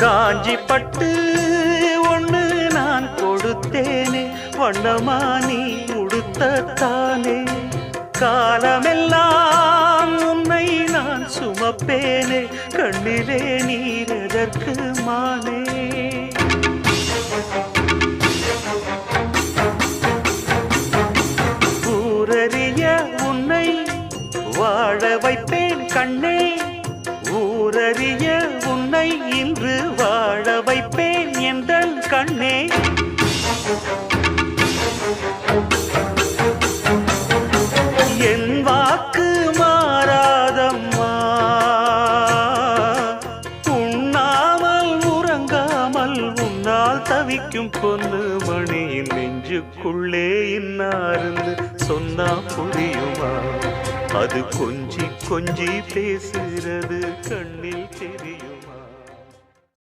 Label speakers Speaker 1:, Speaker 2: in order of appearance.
Speaker 1: காஞ்சி பட்டு ஒண்ணு நான் கொடுத்தேனே, வண்ணமா நீ உடுத்தத்தானே. காலமெல்லாம் உன்னை நான் சுமப்பேனே, கண்ணிலே நீரதற்கு மானே. ஊரறிய உன்னை வாழ வைப்பேன் கண்ணே, ஊரறிய உன்னை இன்று வாழ வைப்பேன் எந்தன் கண்ணே. என் வாக்கு மாறாதம்மா, உண்ணாமல் உறங்காமல் உன்னால் தவிக்கும் பொண்ணு மணியின் நெஞ்சுக்குள்ளே இன்னாருந்து சொன்னா புரியுமா? அது கொஞ்சி கொஞ்சி பேசுகிறது கண்ணில் தெரியும்.